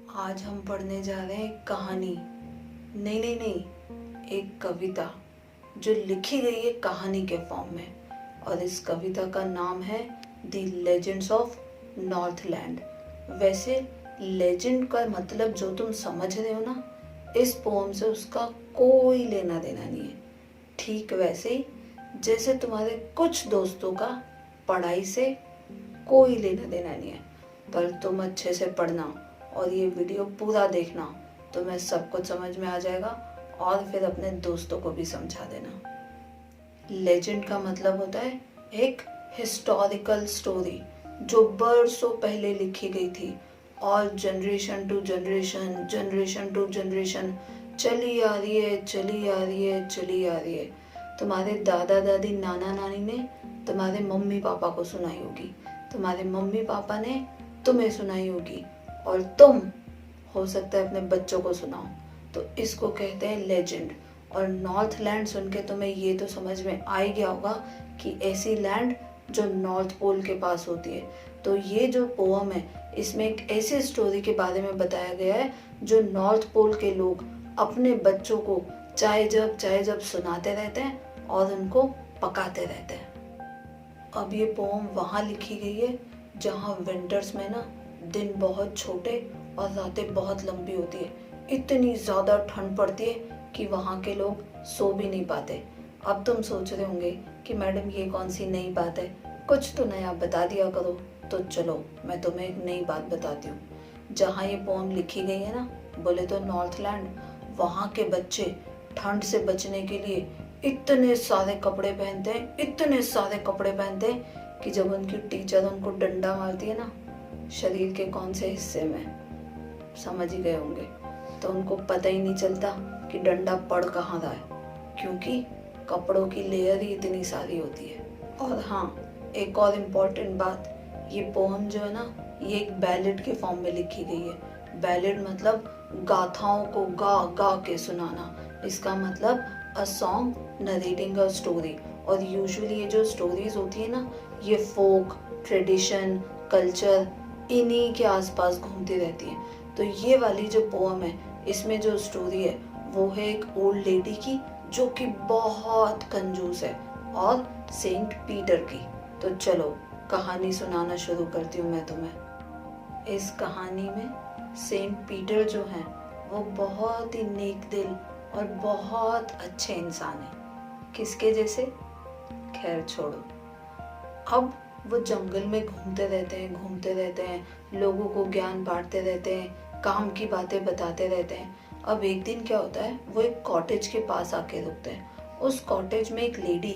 आज हम पढ़ने जा रहे हैं एक कहानी। नहीं नहीं नहीं, एक कविता जो लिखी गई है कहानी के फॉर्म में। और इस कविता का नाम है द लेजेंड्स ऑफ नॉर्थलैंड। वैसे लेजेंड का मतलब जो तुम समझ रहे हो ना, इस पोम से उसका कोई लेना देना नहीं है। ठीक वैसे ही जैसे तुम्हारे कुछ दोस्तों का पढ़ाई से कोई लेना देना नहीं है। पर तुम अच्छे से पढ़ना और ये वीडियो पूरा देखना, तुम्हें सब कुछ समझ में आ जाएगा और फिर अपने दोस्तों को भी समझा देना। लेजेंड का मतलब होता है एक हिस्टोरिकल स्टोरी जो बरसों पहले लिखी गई थी और generation to generation, generation to generation चली आ रही है, चली आ रही है, चली आ रही है। तुम्हारे दादा दादी, नाना नानी ने तुम्हारे मम्मी पापा को सुनाई होगी, तुम्हारे मम्मी पापा ने तुम्हें सुनाई होगी और तुम हो सकता है अपने बच्चों को सुनाओ। तो इसको कहते हैं लेजेंड। और नॉर्थलैंड सुन के तुम्हें ये तो समझ में आ ही गया होगा कि ऐसी लैंड जो नॉर्थ पोल के पास होती है। तो ये जो पोअम है इसमें एक ऐसी स्टोरी के बारे में बताया गया है जो नॉर्थ पोल के लोग अपने बच्चों को चाहे जब सुनाते रहते हैं और उनको पकाते रहते हैं। अब ये पोम वहाँ लिखी गई है जहाँ विंटर्स में ना दिन बहुत छोटे और रातें बहुत लंबी होती है। इतनी ज़्यादा ठंड पड़ती है कि वहाँ के लोग सो भी नहीं पाते। अब तुम सोच रहे होंगे कि मैडम ये कौन सी नई बात है, कुछ तो नया बता दिया करो। तो चलो मैं तुम्हें एक नई बात बताती हूँ। जहाँ ये पोम लिखी गई है ना, बोले तो नॉर्थलैंड, वहाँ के बच्चे ठंड से बचने के लिए इतने सारे कपड़े पहनते हैं, इतने सारे कपड़े पहनते हैं कि जब उनकी टीचर उनको डंडा मारती है ना, शरीर के कौन से हिस्से में, समझ ही गए होंगे, तो उनको पता ही नहीं चलता कि डंडा पड़ कहाँ रहा है, क्योंकि कपड़ों की लेयर ही इतनी सारी होती है। और हाँ, एक और इम्पोर्टेंट बात, ये पोम जो है ना, ये एक बैलेड के फॉर्म में लिखी गई है। बैलेड मतलब गाथाओं को गा गा के सुनाना। इसका मतलब a song narrating a story. और यूजुअली ये जो स्टोरीज होती है ना, ये फोक, ट्रेडिशन, कल्चर, इन्हीं के आसपास घूमती रहती है। तो ये वाली जो पोम है, इसमें जो स्टोरी है वो है एक ओल्ड लेडी की जो कि बहुत कंजूस है, और सेंट पीटर की। तो चलो कहानी सुनाना शुरू करती हूँ मैं तुम्हें। इस कहानी में सेंट पीटर जो हैं वो बहुत ही नेक दिल और बहुत अच्छे इंसान हैं। किसके जैसे? खैर छोड़ो। अब वो जंगल में घूमते रहते हैं, लोगों को ज्ञान बांटते रहते हैं, काम की बातें बताते रहते हैं। अब एक दिन क्या होता है, वो एक कॉटेज के पास आके रुकते हैं। उस कॉटेज में एक लेडी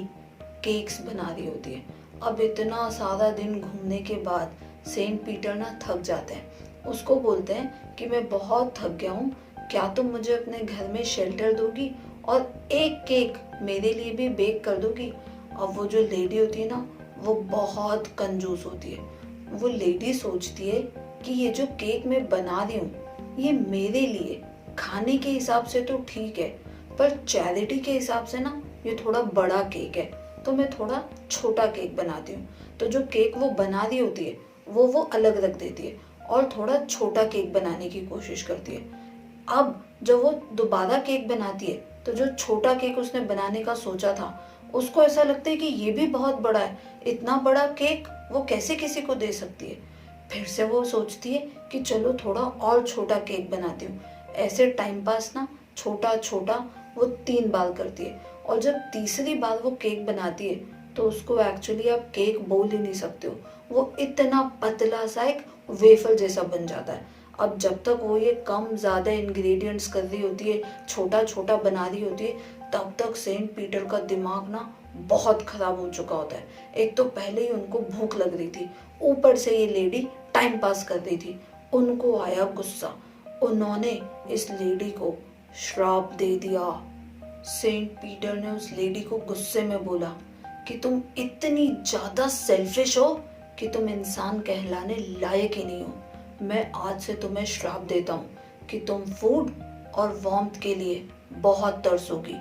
केक्स बना रही होती है। अब इतना सारा दिन घूमने के बाद सेंट पीटर ना थक जाते हैं। उसको बोलते हैं कि मैं बहुत थक गया हूँ, क्या तुम मुझे अपने घर में शेल्टर दोगी और एक केक मेरे लिए भी बेक कर दोगी? अब वो जो लेडी होती है ना, वो बहुत कंजूस होती है। वो लेडी सोचती है कि ये जो केक मैं बना रही हूँ ये मेरे लिए खाने के हिसाब से तो ठीक है, पर चैरिटी के हिसाब से ना ये थोड़ा बड़ा केक है, तो मैं थोड़ा छोटा केक बनाती हूँ। तो जो केक वो बना रही होती है वो अलग रख देती है और थोड़ा छोटा केक बनाने की कोशिश करती है। अब जब वो दोबारा केक बनाती है तो जो छोटा केक उसने बनाने का सोचा था, उसको ऐसा लगता है कि ये भी बहुत बड़ा है, इतना बड़ा केक वो कैसे किसी को दे सकती है। फिर से वो सोचती है कि चलो थोड़ा और छोटा केक बनाती हूँ। ऐसे टाइम पास ना छोटा छोटा वो 3 बार करती है, और जब तीसरी बार वो केक बनाती है तो उसको एक्चुअली आप केक बोल ही नहीं सकते हो, वो इतना पतला सा एक वेफर जैसा बन जाता है। अब जब तक वो ये कम ज़्यादा इंग्रेडिएंट्स कर रही होती है, छोटा छोटा बना रही होती है, तब तक सेंट पीटर का दिमाग ना बहुत खराब हो चुका होता है। एक तो पहले ही उनको भूख लग रही थी, ऊपर से ये लेडी टाइम पास कर रही थी। उनको आया गुस्सा, उन्होंने इस लेडी को श्राप दे दिया। सेंट पीटर ने उस लेडी को गुस्से में बोला कि तुम इतनी ज़्यादा सेल्फिश हो कि तुम इंसान कहलाने लायक ही नहीं हो। मैं आज से तुम्हें श्राप देता हूँ कि तुम फूड और वार्मथ के लिए बहुत तरसोगी।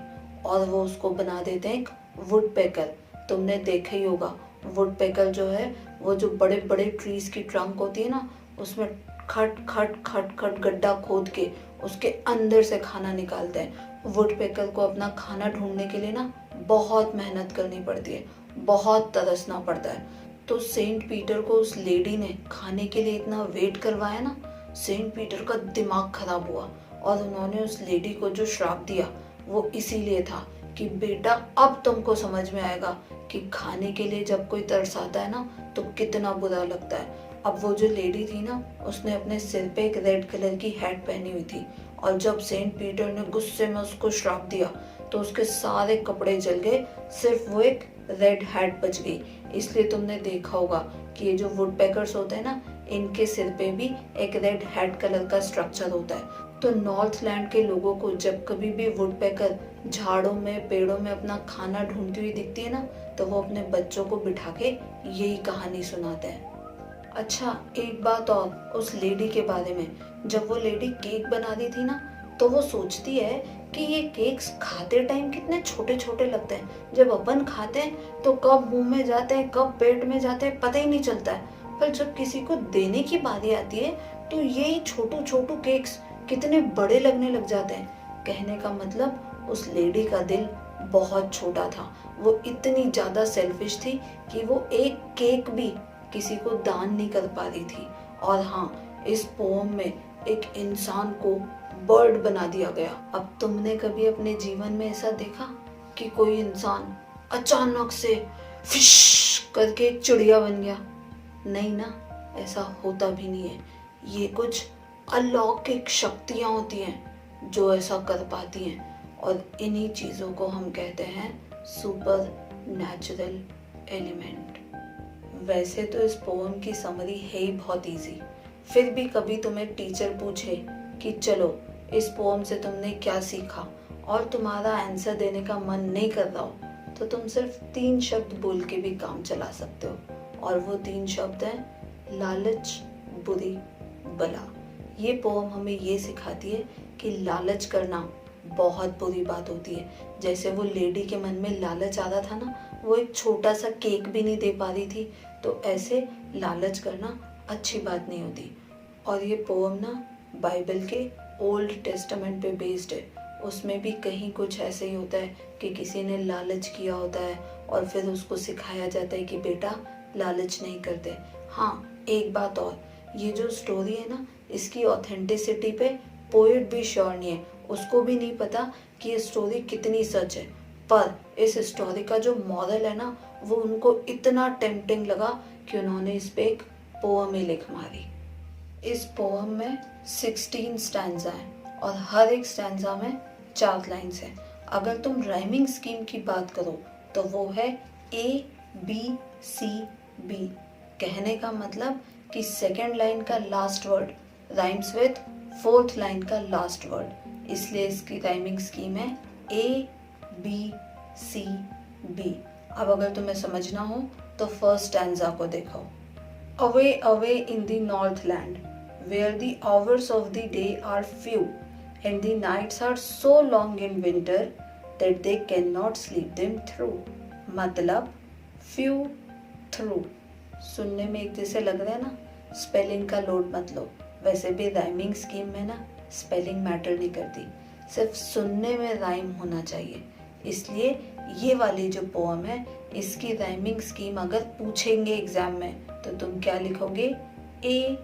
और वो उसको बना देते हैं एक वुड पैकर। तुमने देखा ही होगा, वुड पैकर जो है वो जो बड़े बड़े ट्रीज की ट्रंक होती है ना, उसमें खट खट खट खट गड्ढा खोद के उसके अंदर से खाना निकालते हैं। वुडपेकर को अपना खाना ढूंढने के लिए ना बहुत मेहनत करनी पड़ती है, बहुत तरसना पड़ता है। तो सेंट पीटर को उस लेडी ने खाने के लिए इतना वेट करवाया ना, सेंट पीटर का दिमाग खराब हुआ और उन्होंने उस लेडी को जो श्राप दिया वो इसीलिए था कि बेटा अब तुमको समझ में आएगा कि खाने के लिए जब कोई तरसाता है ना तो कितना बुरा लगता है। अब वो जो लेडी थी ना उसने अपने सिर पे एक रेड कलर की हैट पहनी हुई थी और जब सेंट पीटर ने गुस्से में उसको श्राप दिया तो उसके सारे कपड़े जल गए, सिर्फ वो एक रेड हैट बच गई। इसलिए तुमने देखा होगा कि ये जो वुडपेकर्स होते हैं ना इनके सिर पे भी एक रेड हैट कलर का स्ट्रक्चर होता है। तो नॉर्थलैंड के लोगों को जब कभी भी वुडपेकर झाड़ों में पेड़ों में अपना खाना ढूंढती हुई दिखती है ना तो वो अपने बच्चों को बिठा के यही कहानी सुनाते हैं। अच्छा एक बात और उस लेडी के बारे में, जब वो लेडी केक बना रही थी ना तो वो सोचती है कि ये केक्स खाते टाइम कितने छोटे छोटे लगते हैं, जब अपन खाते हैं तो कब मुंह में जाते हैं कब पेट में जाते हैं पता ही नहीं चलता है, पर जब किसी को देने की बारी आती है तो यही छोटू छोटू केक्स कितने बड़े लगने लग जाते हैं। कहने का मतलब उस लेडी का दिल बहुत छोटा था, वो इतनी ज्यादा सेल्फिश थी कि वो एक केक भी किसी को दान नहीं कर पा रही थी। और हाँ, इस पोम में एक इंसान को बर्ड बना दिया गया। अब तुमने कभी अपने जीवन में ऐसा देखा कि कोई इंसान अचानक से फिश करके एक चिड़िया बन गया? नहीं ना, ऐसा होता भी नहीं है। ये कुछ अलौकिक शक्तियां होती हैं जो ऐसा कर पाती हैं और इन्हीं चीजों को हम कहते हैं सुपर नेचुरल एलिमेंट। वैसे तो इस पोएम की समरी है ही बहुत इजी, फिर भी कभी तुम्हें टीचर पूछे कि चलो इस पोएम से तुमने क्या सीखा और तुम्हारा आंसर देने का मन नहीं कर रहा हो तो तुम सिर्फ 3 शब्द बोल के भी काम चला सकते हो, और वो 3 शब्द हैं लालच, बुरी, बला। ये पोएम हमें ये सिखाती है कि लालच करना बहुत बुरी बात होती है। जैसे वो लेडी के मन में लालच आ रहा था ना, वो एक छोटा सा केक भी नहीं दे पा रही थी, तो ऐसे लालच करना अच्छी बात नहीं होती। और ये पोएम ना बाइबल के ओल्ड टेस्टामेंट पे बेस्ड है, उसमें भी कहीं कुछ ऐसे ही होता है कि किसी ने लालच किया होता है और फिर उसको सिखाया जाता है कि बेटा लालच नहीं करते। हाँ एक बात और, ये जो स्टोरी है ना इसकी ऑथेंटिसिटी पे पोएट भी श्योर नहीं है, उसको भी नहीं पता कि ये स्टोरी कितनी सच है, पर इस स्टोरी का जो मॉरल है ना वो उनको इतना टेम्पटिंग लगा कि उन्होंने इस पे एक पोएम ही लिख मारी। इस पोएम में 16 स्टैंजा है और हर एक स्टैंजा में 4 लाइन्स हैं। अगर तुम राइमिंग स्कीम की बात करो तो वो है ABCB। कहने का मतलब कि सेकेंड लाइन का last word rhymes with 4th line का लास्ट वर्ड, इसलिए इसकी राइमिंग स्कीम है ABCB। अब अगर तुम्हें समझना हो तो फर्स्ट स्टैंजा को देखो। Away, away in the Northland, where the hours of the day are few, and the nights are so long in winter that they cannot sleep them through। मतलब few through सुनने में एक जैसे लग रहा है ना, स्पेलिंग का लोड मत लो। वैसे भी राइमिंग स्कीम में ना स्पेलिंग मैटर नहीं करती, सिर्फ सुनने में राइम होना चाहिए। इसलिए ये वाली जो पोएम है इसकी राइमिंग स्कीम अगर पूछेंगे एग्जाम में तो तुम क्या लिखोगे? ABCB।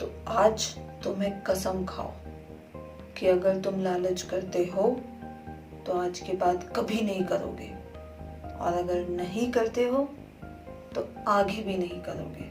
तो आज तुम्हें कसम खाओ कि अगर तुम लालच करते हो तो आज के बाद कभी नहीं करोगे, और अगर नहीं करते हो तो आगे भी नहीं करोगे।